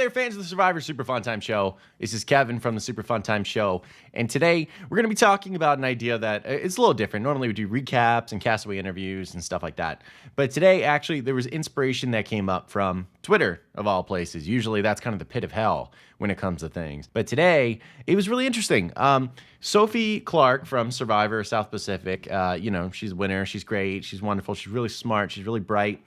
there, fans of the Survivor Super Fun Time Show. This is Kevin from the Super Fun Time Show, and today we're going to be talking about an idea that it's a little different. Normally we do recaps and castaway interviews and stuff like that, but today actually there was inspiration that came up from Twitter, of all places. Usually that's kind of the pit of hell when it comes to things, but today it was really interesting. Sophie Clark from Survivor South Pacific, she's a winner, she's great, she's wonderful, she's really smart, she's really bright.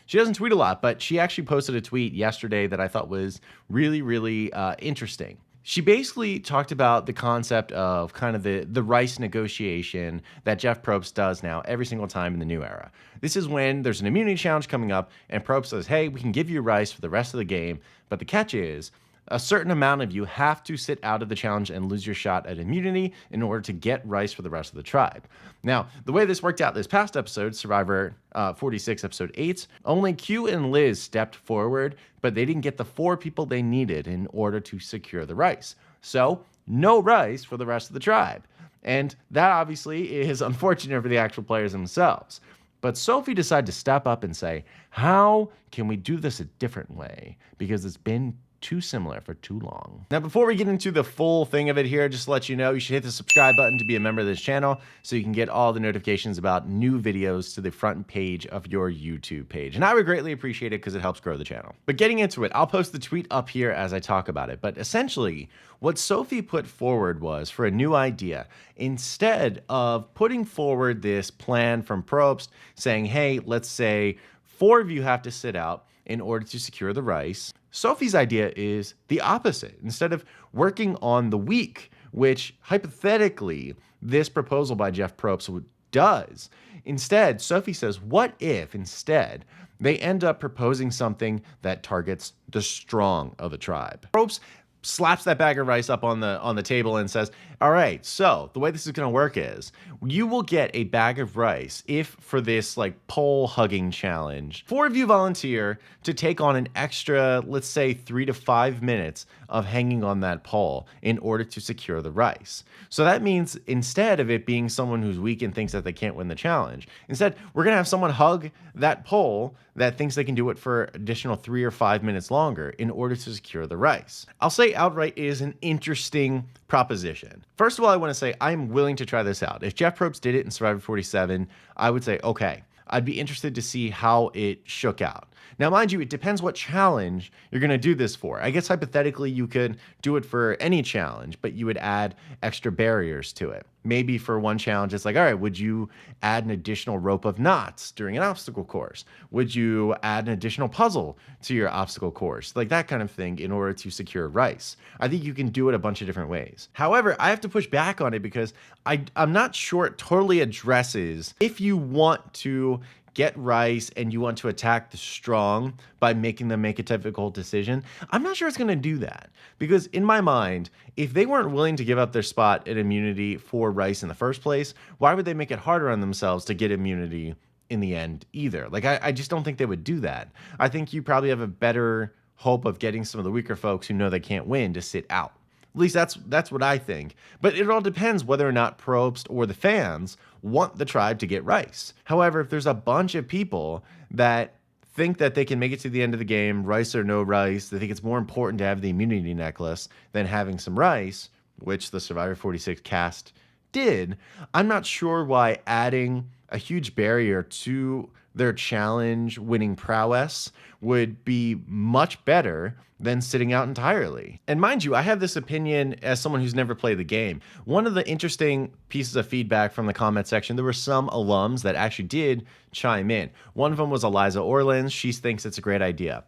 She doesn't tweet a lot, but she actually posted a tweet yesterday that I thought was really interesting. She basically talked about the concept of kind of the rice negotiation that Jeff Probst does now every single time in the new era. This is when there's an immunity challenge coming up, and Probst says, hey, we can give you rice for the rest of the game, but the catch is a certain amount of you have to sit out of the challenge and lose your shot at immunity in order to get rice for the rest of the tribe. Now, the way this worked out this past episode, Survivor 46, episode 8, only Q and Liz stepped forward, but they didn't get the 4 people they needed in order to secure the rice. So, no rice for the rest of the tribe. And that obviously is unfortunate for the actual players themselves. But Sophie decided to step up and say, how can we do this a different way? Because it's been too similar for too long. Now, before we get into the full thing of it here, just to let you know, you should hit the subscribe button to be a member of this channel so you can get all the notifications about new videos to the front page of your YouTube page. And I would greatly appreciate it because it helps grow the channel. But getting into it, I'll post the tweet up here as I talk about it. But essentially, what Sophie put forward was for a new idea. Instead of putting forward this plan from Probst saying, hey, let's say 4 of you have to sit out in order to secure the rice, Sophie's idea is the opposite. Instead of working on the week, which hypothetically this proposal by Jeff Probst does, instead, Sophie says, what if instead they end up proposing something that targets the strong of the tribe? Probst slaps that bag of rice up on the table and says, all right, so the way this is going to work is you will get a bag of rice if for this like pole hugging challenge, 4 of you volunteer to take on an extra, let's say 3 to 5 minutes of hanging on that pole in order to secure the rice. So that means instead of it being someone who's weak and thinks that they can't win the challenge, instead we're going to have someone hug that pole that thinks they can do it for additional 3 or 5 minutes longer in order to secure the rice. I'll say outright it is an interesting proposition. First of all, I want to say I'm willing to try this out. If Jeff Probst did it in Survivor 47, I would say, okay, I'd be interested to see how it shook out. Now, mind you, it depends what challenge you're going to do this for. I guess hypothetically you could do it for any challenge, but you would add extra barriers to it. Maybe for one challenge, it's like, all right, would you add an additional rope of knots during an obstacle course? Would you add an additional puzzle to your obstacle course? Like that kind of thing in order to secure rice. I think you can do it a bunch of different ways. However, I have to push back on it because I'm not sure it totally addresses if you want to get rice and you want to attack the strong by making them make a difficult decision. I'm not sure it's going to do that because in my mind, if they weren't willing to give up their spot at immunity for rice in the first place, why would they make it harder on themselves to get immunity in the end either? Like, I just don't think they would do that. I think you probably have a better hope of getting some of the weaker folks who know they can't win to sit out. At least that's what I think. But it all depends whether or not Probst or the fans want the tribe to get rice. However, if there's a bunch of people that think that they can make it to the end of the game, rice or no rice, they think it's more important to have the immunity necklace than having some rice, which the Survivor 46 cast did, I'm not sure why adding a huge barrier to their challenge winning prowess would be much better than sitting out entirely. And mind you, I have this opinion as someone who's never played the game. One of the interesting pieces of feedback from the comment section, there were some alums that actually did chime in. One of them was Eliza Orleans. She thinks it's a great idea.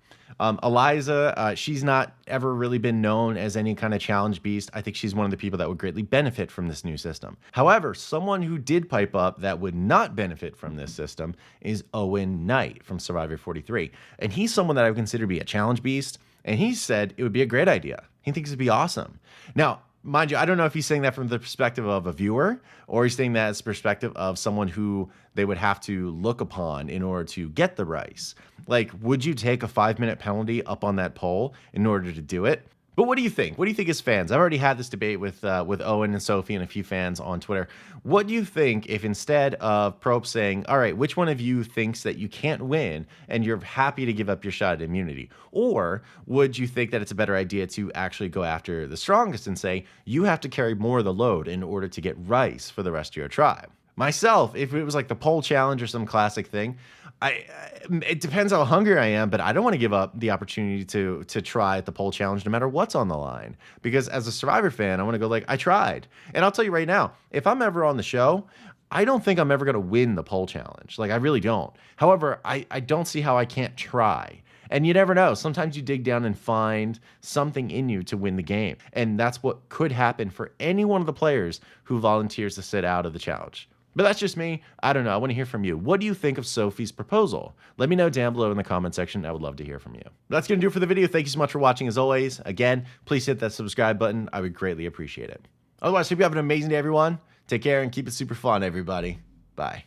Eliza, she's not ever really been known as any kind of challenge beast. I think she's one of the people that would greatly benefit from this new system. However, someone who did pipe up that would not benefit from this system is Owen Knight from Survivor 43. And he's someone that I would consider to be a challenge beast. And he said it would be a great idea. He thinks it'd be awesome. Now, mind you, I don't know if he's saying that from the perspective of a viewer or he's saying that as perspective of someone who they would have to look upon in order to get the rice. Like, would you take a 5-minute penalty up on that pole in order to do it? But what do you think? What do you think as fans? I've already had this debate with Owen and Sophie and a few fans on Twitter. What do you think if instead of Probe saying, "All right, which one of you thinks that you can't win and you're happy to give up your shot at immunity?" Or would you think that it's a better idea to actually go after the strongest and say, "You have to carry more of the load in order to get rice for the rest of your tribe"? Myself, if it was like the pole challenge or some classic thing, it depends how hungry I am, but I don't want to give up the opportunity to try at the pole challenge no matter what's on the line. Because as a Survivor fan, I want to go like, I tried. And I'll tell you right now, if I'm ever on the show, I don't think I'm ever going to win the pole challenge. Like, I really don't. However, I don't see how I can't try. And you never know. Sometimes you dig down and find something in you to win the game. And that's what could happen for any one of the players who volunteers to sit out of the challenge. But that's just me. I don't know. I want to hear from you. What do you think of Sophie's proposal? Let me know down below in the comment section. I would love to hear from you. That's going to do it for the video. Thank you so much for watching as always. Again, please hit that subscribe button. I would greatly appreciate it. Otherwise, hope you have an amazing day, everyone. Take care and keep it super fun, everybody. Bye.